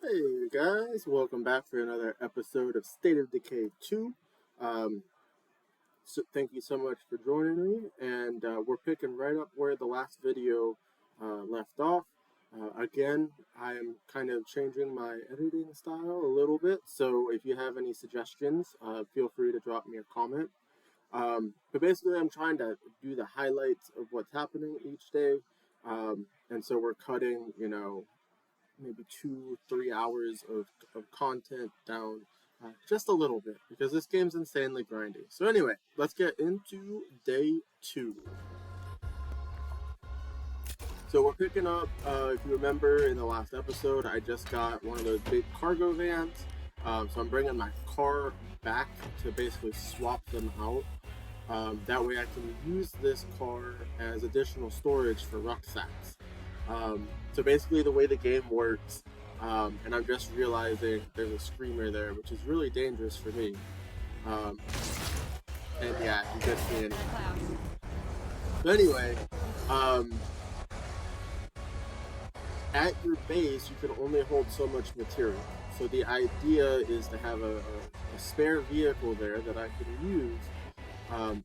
Hey guys, welcome back for another episode of State of Decay 2. Um, Thank you so much for joining me, and we're picking right up where the last video left off. Again, I am kind of changing my editing style a little bit, so if you have any suggestions, feel free to drop me a comment. But basically, I'm trying to do the highlights of what's happening each day, and so we're cutting, maybe 2-3 hours of content down just a little bit because this game's insanely grindy. So anyway, let's get into day 2. So we're picking up, if you remember in the last episode, I just got one of those big cargo vans. So I'm bringing my car back to basically swap them out. That way I can use this car as additional storage for rucksacks. So basically the way the game works, and I'm just realizing there's a screamer there, which is really dangerous for me. Um, and yeah, you just see it. But anyway, um, at your base, you can only hold so much material. So the idea is to have a spare vehicle there that I can use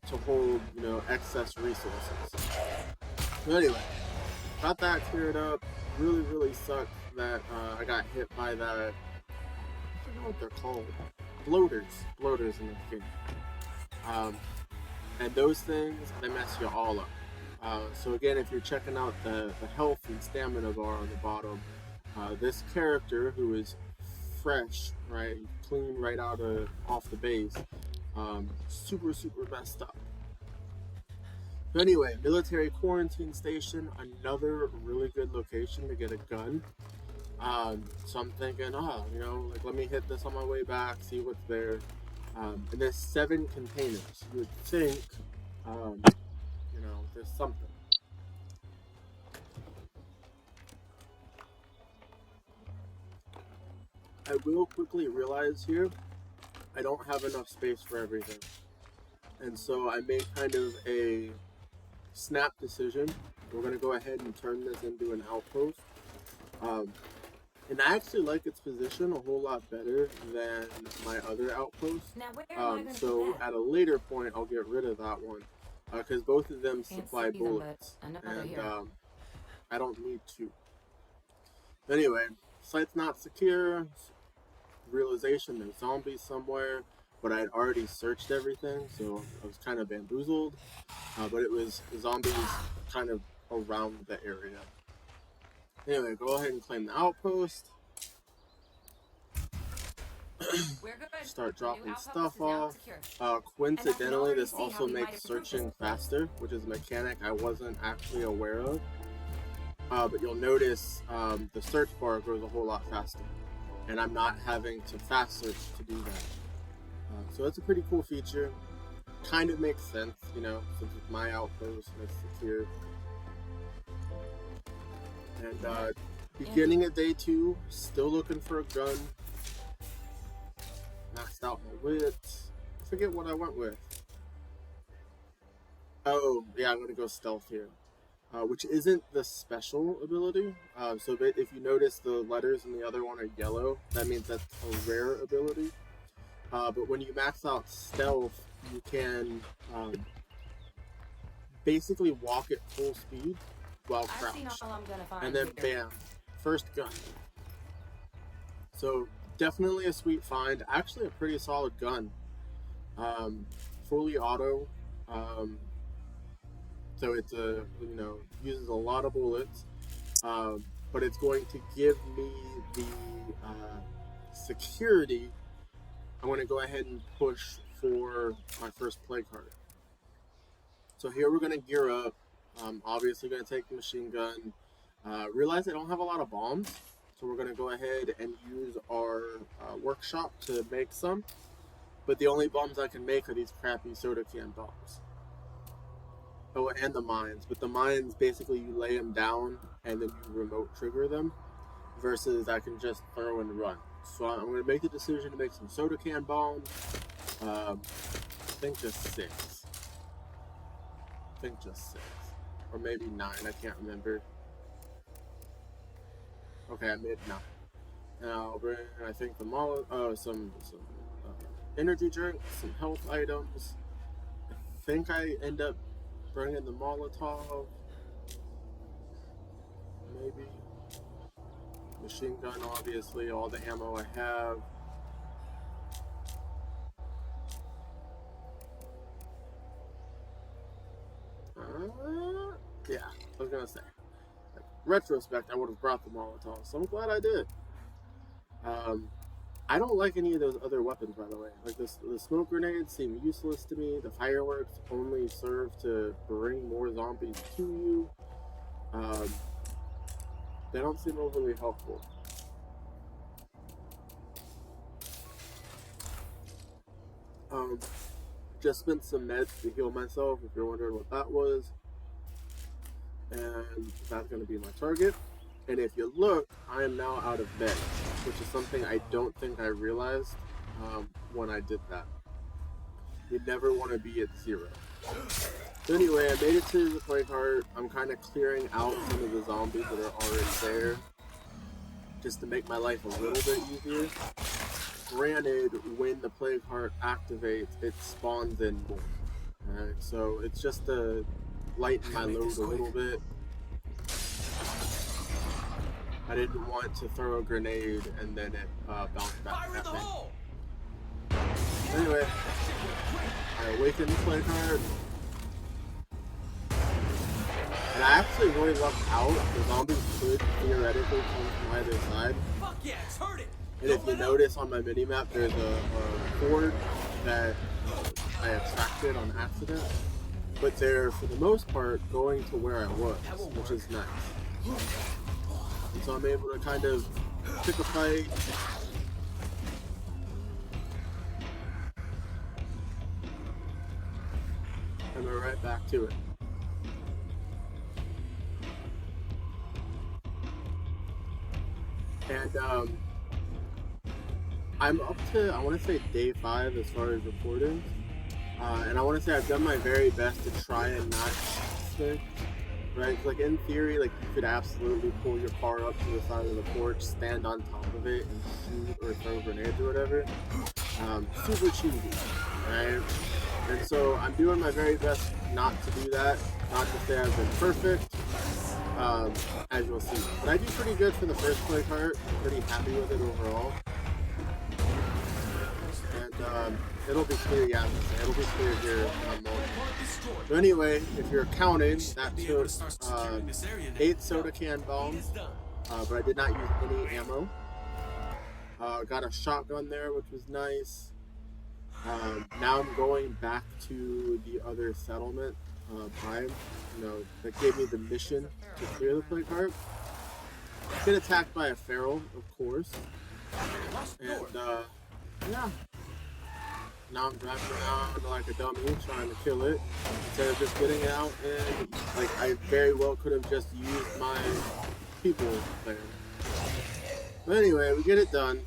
to hold, excess resources. But anyway, got that cleared up. Really sucked that I got hit by that. I don't know what they're called. Bloaters in this game. And those things, they mess you all up. So again, if you're checking out the health and stamina bar on the bottom, this character who is fresh, right, clean right off the base, super messed up. But anyway, military quarantine station, another really good location to get a gun. So I'm thinking, let me hit this on my way back, see what's there. And there's 7 containers. You would think, there's something. I will quickly realize here, I don't have enough space for everything. And so I made kind of a snap decision. We're going to go ahead and turn this into an outpost. And I actually like its position a whole lot better than my other outpost. So at a later point, I'll get rid of that one because both of them supply bullets, and I don't need 2. Anyway, site's not secure. Realization there's zombies somewhere, but I'd already searched everything, so I was kind of bamboozled. But it was zombies kind of around the area. Anyway, go ahead and claim the outpost. Start dropping stuff off. Coincidentally, this also makes searching faster, which is a mechanic I wasn't actually aware of. But you'll notice the search bar goes a whole lot faster, and I'm not having to fast search to do that. So that's a pretty cool feature. Kind of makes sense, since it's my outpost and it's secure. And beginning of day 2, still looking for a gun. Maxed out my wits. I forget what I went with. Oh, yeah, I'm going to go stealth here. Which isn't the special ability. So if you notice the letters in the other one are yellow, that means that's a rare ability. But when you max out stealth, you can basically walk at full speed while crouched. And then bam, first gun. So definitely a sweet find. Actually a pretty solid gun. Fully auto. So it's uses a lot of bullets. But it's going to give me the security. I'm going to go ahead and push for my first play card. So here we're going to gear up. Obviously going to take the machine gun. Realize I don't have a lot of bombs, so we're going to go ahead and use our workshop to make some. But the only bombs I can make are these crappy soda can bombs. Oh, and the mines. But the mines, basically you lay them down and then you remote trigger them, versus I can just throw and run. So I'm going to make the decision to make some soda can bombs. I think just 6. Or maybe 9, I can't remember. Okay, I made 9. And I'll bring, I think, some energy drinks, some health items. I think I end up bringing the Molotov, maybe. Machine gun, obviously, all the ammo I have. Yeah, I was gonna say. Like, retrospect, I would have brought the Molotov, so I'm glad I did. I don't like any of those other weapons, by the way. Like the smoke grenades seem useless to me. The fireworks only serve to bring more zombies to you. They don't seem overly helpful. Just spent some meds to heal myself, if you're wondering what that was. And that's going to be my target. And if you look, I am now out of bed, which is something I don't think I realized when I did that. You never want to be at 0. So anyway, I made it to the play cart. I'm kind of clearing out some of the zombies that are already there, just to make my life a little bit easier. Granted, when the play cart activates, it spawns in more. Alright, so it's just to lighten my load a little bit. I didn't want to throw a grenade and then it bounced back at me. Anyway, I awakened the play cart. And I actually really lucked out. The zombies could theoretically come from either side. And if you notice on my minimap, there's a horde that I attracted on accident. But they're, for the most part, going to where I was, which is nice. And so I'm able to kind of pick a fight. And we're right back to it. And I'm up to, I want to say day 5 as far as recording. And I want to say I've done my very best to try and not stick. Right? Like in theory, like you could absolutely pull your car up to the side of the porch, stand on top of it, and shoot or throw grenades or whatever. Super cheesy, right? And so I'm doing my very best not to do that. Not to say I've been perfect, as you'll see. But I do pretty good for the first play cart. I'm pretty happy with it overall. And it'll be clear, yeah, it'll be clear here in a moment. So anyway, if you're counting, that took 8 soda can bombs, but I did not use any ammo. Got a shotgun there, which was nice. Now I'm going back to the other settlement, Prime, that gave me the mission to clear the play cart. Been attacked by a feral, of course, and yeah. Now I'm driving around like a dummy trying to kill it instead of just getting out, and like I very well could have just used my people there. But anyway, we get it done.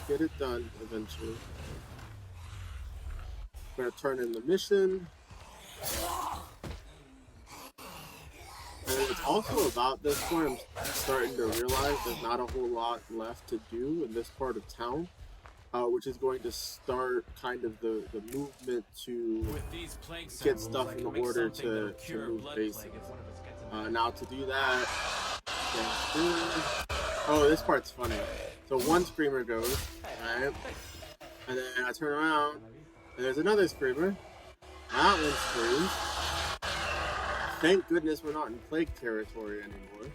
Get it done eventually. Gonna turn in the mission. And it's also about this point I'm starting to realize there's not a whole lot left to do in this part of town. Which is going to start kind of the movement to get stuff in order to move bases. Now to do that, oh, this part's funny. So one screamer goes, right? And then I turn around, and there's another screamer. That one screams. Thank goodness we're not in plague territory anymore.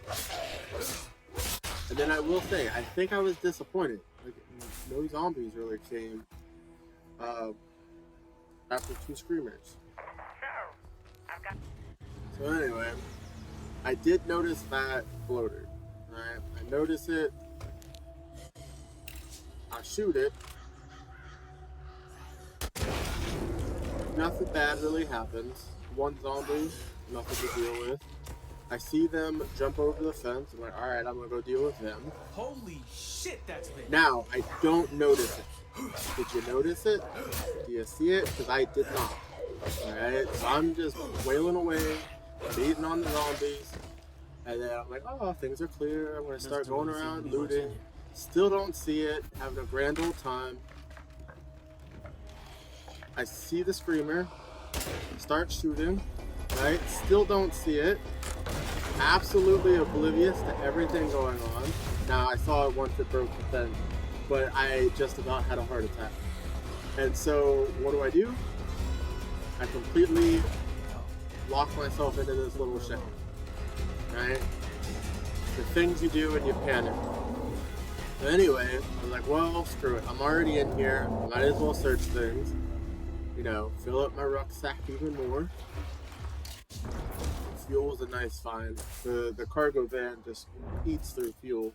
And then I will say, I think I was disappointed. Like, no zombies really came after 2 screamers. So anyway, I did notice that floater. Right? I notice it. I shoot it. Nothing bad really happens. 1 zombie, nothing to deal with. I see them jump over the fence. I'm like, alright, I'm gonna go deal with them. Holy shit, that's big. Now, I don't notice it. Did you notice it? Do you see it? Because I did not. Alright, so I'm just wailing away, beating on the zombies. And then I'm like, oh, things are clear. I'm gonna start going around looting. Still don't see it. Having a grand old time. I see the screamer. Start shooting. Right? Still don't see it. Absolutely oblivious to everything going on. Now, I saw it once it broke the fence, but I just about had a heart attack. And so, what do? I completely lock myself into this little shed. Right? The things you do when you panic. But anyway, I was like, well, screw it. I'm already in here. I might as well search things. You know, fill up my rucksack even more. Fuel's a nice find. The cargo van just eats through fuel.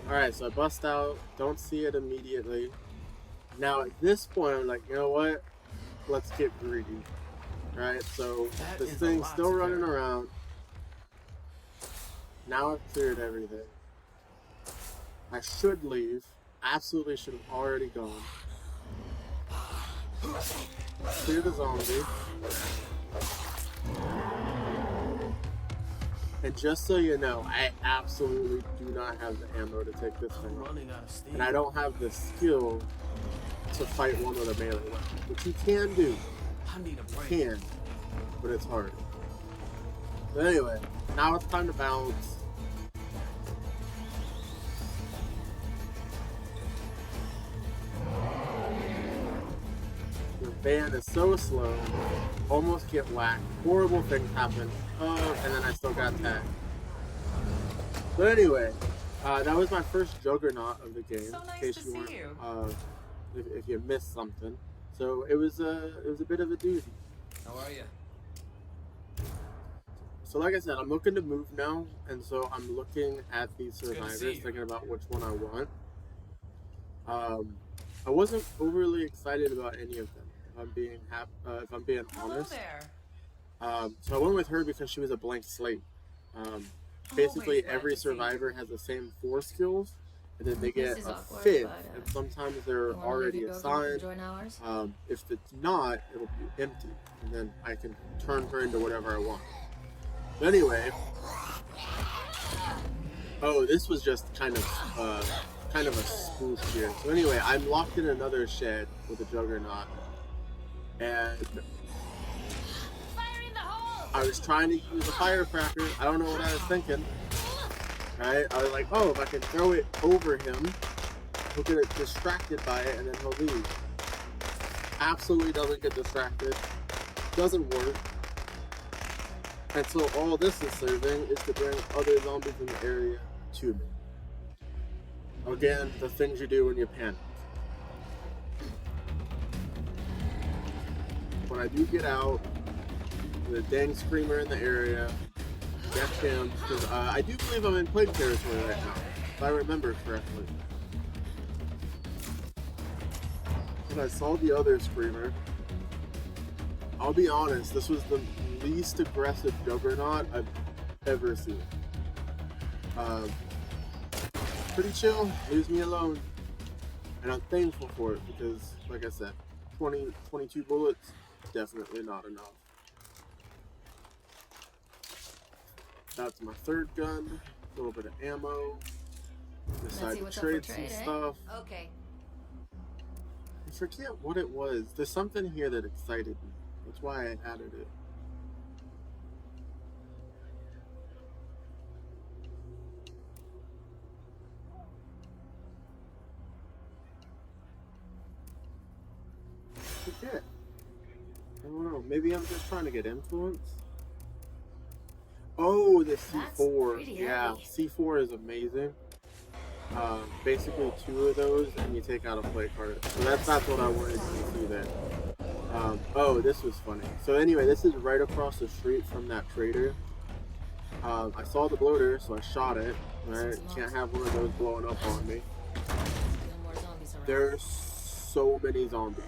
Alright, so I bust out. Don't see it immediately. Now at this point, I'm like, you know what? Let's get greedy. Right, so this thing's still running around. Now I've cleared everything. I should leave. Absolutely should have already gone. Clear the zombie. And just so you know, I absolutely do not have the ammo to take this thing on. And I don't have the skill to fight one with a melee weapon. Which you can do. You can. But it's hard. But anyway, now it's time to bounce. The van is so slow, almost get whacked, horrible things happen, and then I still got tagged. But anyway, that was my first juggernaut of the game, So nice in case to you see weren't, if you missed something. So it was a bit of a doozy. How are you? So like I said, I'm looking to move now, and so I'm looking at these survivors, thinking about which one I want. I wasn't overly excited about any of them, if I'm being honest. So I went with her because she was a blank slate. Basically, every survivor has the same 4 skills, and then they get a 5th, and sometimes they're already assigned. If it's not, it'll be empty, and then I can turn her into whatever I want. But anyway, oh, this was just kind of a spoof here. So anyway, I'm locked in another shed with a juggernaut, and I was trying to use a firecracker. I don't know what I was thinking. Right? I was like, oh, if I can throw it over him, he'll get distracted by it, and then he'll leave. Absolutely doesn't get distracted. Doesn't work. And so all this is serving is to bring other zombies in the area to me. Again, the things you do when you panic. When I do get out, the dang screamer in the area, get him, because I do believe I'm in plague territory right now, if I remember correctly. When I saw the other screamer, I'll be honest, this was the least aggressive juggernaut I've ever seen. Pretty chill, leaves me alone. And I'm thankful for it because, like I said, 22 bullets, definitely not enough. That's my 3rd gun, a little bit of ammo. Decided to trade some stuff. Okay. I forget what it was. There's something here that excited me. That's why I added it. I forget. I don't know. Maybe I'm just trying to get influence. Oh, the C4. Yeah, C4 is amazing. Basically 2 of those and you take out a play card. So that's what I wanted to see there. Oh, this was funny. So anyway, this is right across the street from that trader. I saw the bloater, so I shot it. Right? Can't have one of those blowing up on me. There's so many zombies.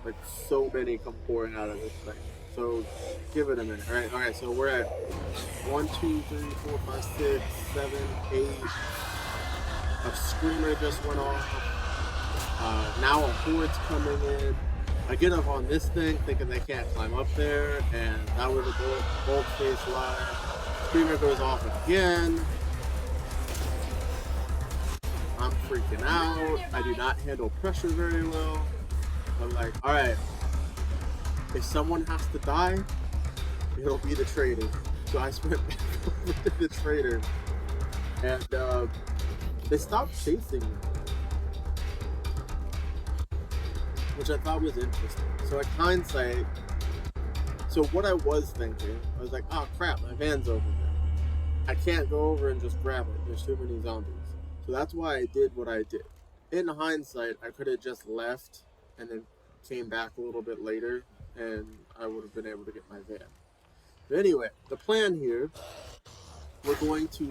Like, so many come pouring out of this thing. So, give it a minute. Alright, okay, so we're at 1, 2, 3, 4, 5, 6, 7, 8. A screamer just went off. Now a horde's coming in. I get up on this thing thinking they can't climb up there, and that was a bold-faced lie. Screamer goes off again. I'm freaking out. I do not handle pressure very well. I'm like, alright, if someone has to die, it'll be the trader. So I swim back over to the trader, and they stopped chasing me, which I thought was interesting. So in hindsight, so what I was thinking, I was like, oh crap, my van's over there. I can't go over and just grab it. There's too many zombies. So that's why I did what I did. In hindsight, I could have just left and then came back a little bit later, and I would have been able to get my van. But anyway, the plan here, we're going to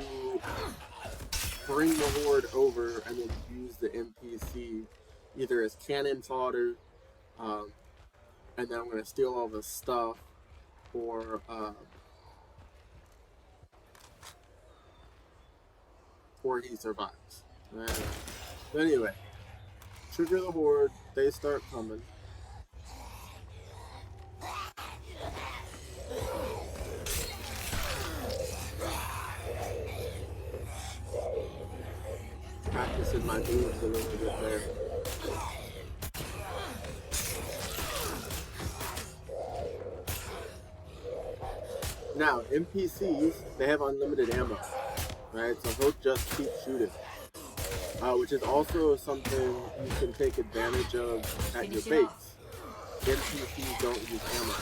bring the horde over and then use the NPC either as cannon fodder, and then I'm going to steal all the stuff, or he survives. But anyway, trigger the horde, they start coming. Practicing my moves a little bit there. Now, NPCs, they have unlimited ammo, right? So he'll just keep shooting. Which is also something you can take advantage of at your base. NPCs don't use ammo.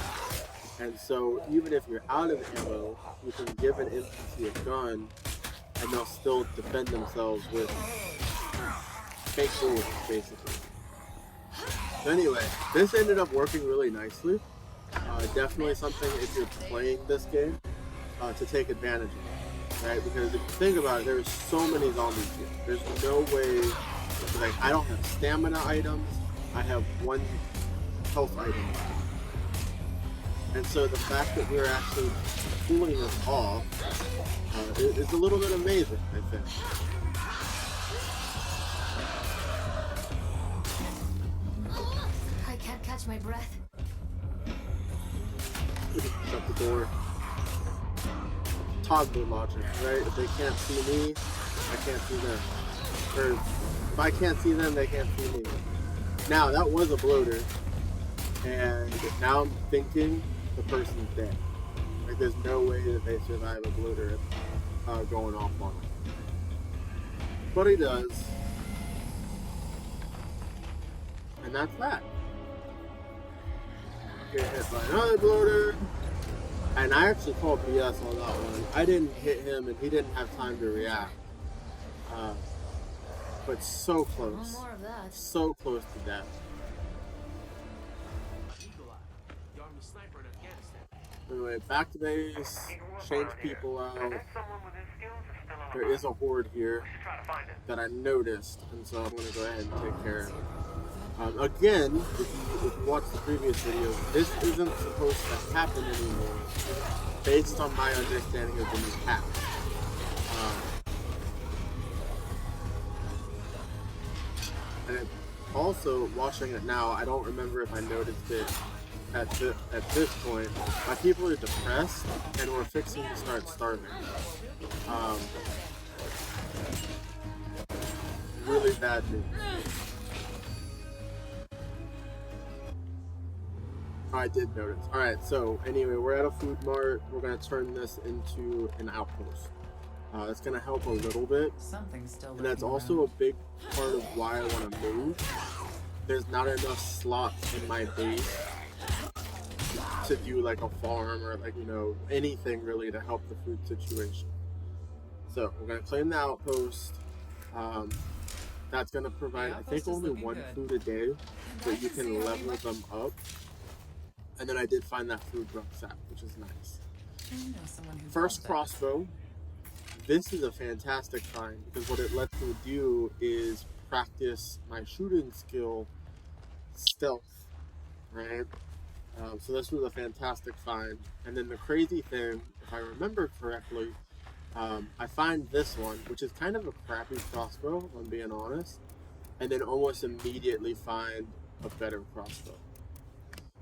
And so even if you're out of ammo, you can give an NPC a gun and they'll still defend themselves with fake bullets, basically. So anyway, this ended up working really nicely. Definitely something if you're playing this game to take advantage of, right? Because if you think about it, there's so many zombies here. There's no way, like I don't have stamina items, I have one health item. And so the fact that we're actually pulling this off is a little bit amazing, I think. I can't catch my breath. Shut the door. Toddler logic, right? If they can't see me, I can't see them. Or if I can't see them, they can't see me. Now, that was a bloater. And now I'm thinking the person's dead. Like, there's no way that they survive a bloater going off on them. But he does. And that's that. Get hit by another bloater. And I actually called BS on that one. I didn't hit him and he didn't have time to react. But so close. More of that. So close to death. Anyway, back to base, change people out. There is a horde here that I noticed, and so I'm going to go ahead and take care of it. Again, if you watch the previous video, this isn't supposed to happen anymore, based on my understanding of the new patch. And also, watching it now, I don't remember if I noticed it at this point. My people are depressed, and we're fixing to start starving. Really bad news. I did notice. Alright, so anyway, we're at a food mart. We're going to turn this into an outpost. It's going to help a little bit. And that's also a big part of why I want to move. There's not enough slots in my base to do like a farm or like, you know, anything really to help the food situation. So we're going to claim the outpost. That's going to provide, I think, only one food a day, but you can level them up. And then I did find that food rucksack, which is nice. First crossbow. This is a fantastic find because what it lets me do is practice my shooting skill stealth, right? So this was a fantastic find. And then the crazy thing, if I remember correctly, I find this one, which is kind of a crappy crossbow, if I'm being honest, and then almost immediately find a better crossbow.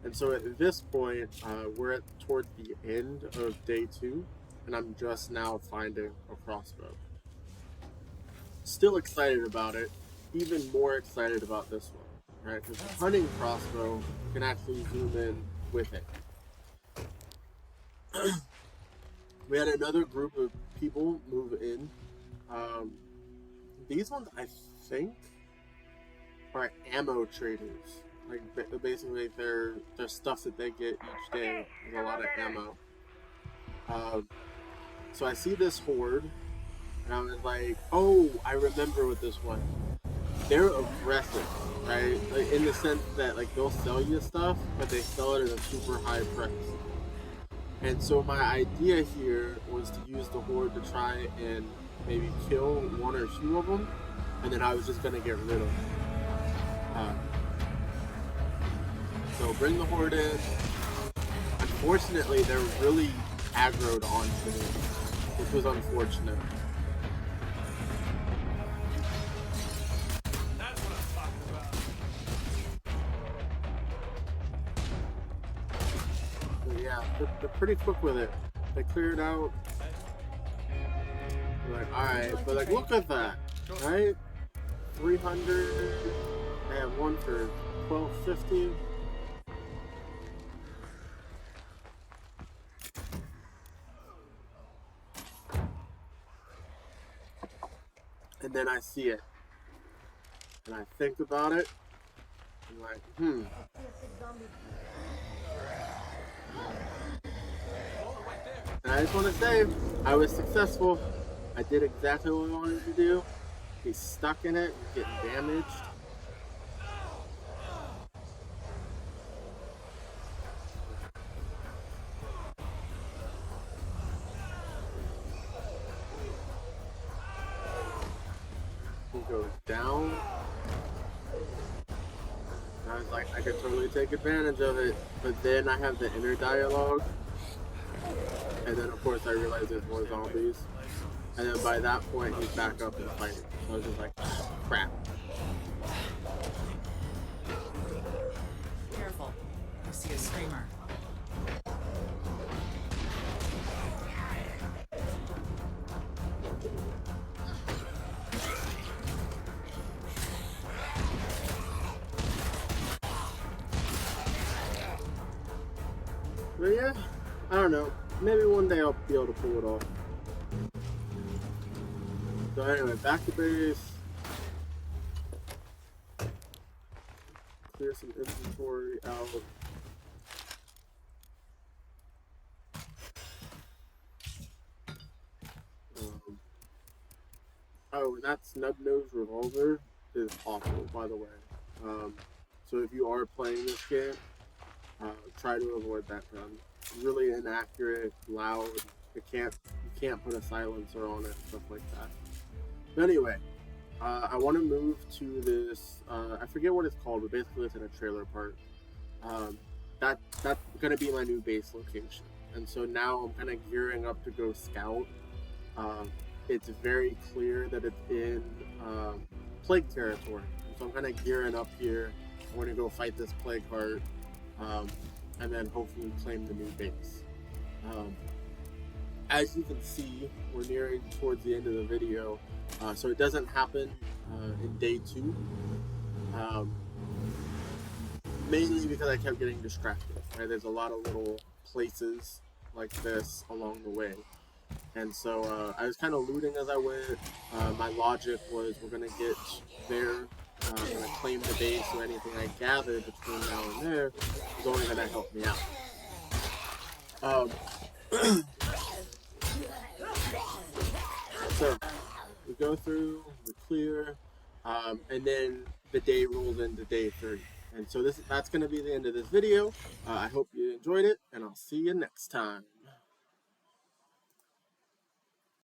And so at this point, we're towards the end of day 2, and I'm just now finding a crossbow. Still excited about it, even more excited about this one, right? Because the hunting crossbow can actually zoom in with it. We had another group of people move in. These ones, I think, are ammo traders. Like basically, their stuff that they get each day is a lot of ammo. So I see this horde, and I was like, "Oh, I remember with this one. They're aggressive, right? Like in the sense that like they'll sell you stuff, but they sell it at a super high price." And so my idea here was to use the horde to try and maybe kill one or two of them, and then I was just gonna get rid of them. So bring the horde in. Unfortunately, they're really aggroed onto me, which was unfortunate. That's what I'm talking about. But yeah, they're pretty quick with it. They cleared out. We're like, alright, but like, look at that, right? 300. I have one for 1250. And then I see it, and I think about it. I'm like, And I just want to say, I was successful. I did exactly what I wanted to do. He's stuck in it, he's getting damaged. He goes down. And I was like, I could totally take advantage of it. But then I have the inner dialogue. And then, of course, I realize there's more zombies. And then by that point, he's back up and fighting. So I was just like, crap. Careful. I see a screamer. But yeah, I don't know. Maybe one day I'll be able to pull it off. So anyway, back to base. Clear some inventory out. Oh, and that snub-nosed revolver is awful, by the way. So if you are playing this game, try to avoid that gun. Really inaccurate, loud. You can't put a silencer on it, stuff like that. But anyway, I want to move to this. I forget what it's called, but basically it's in a trailer park. That's gonna be my new base location, and so now I'm kind of gearing up to go scout. It's very clear that it's in plague territory, and so I'm kind of gearing up here. I'm going to go fight this plague heart, and then hopefully claim the new base. As you can see, we're nearing towards the end of the video, so it doesn't happen in day 2. Mainly because I kept getting distracted. Right? There's a lot of little places like this along the way. And so I was kind of looting as I went. My logic was we're going to get there, I'm going to claim the base, so anything I gather between now and there is only going to help me out. So we go through, we clear, and then the day rolls into day 3. And so that's going to be the end of this video. I hope you enjoyed it, and I'll see you next time.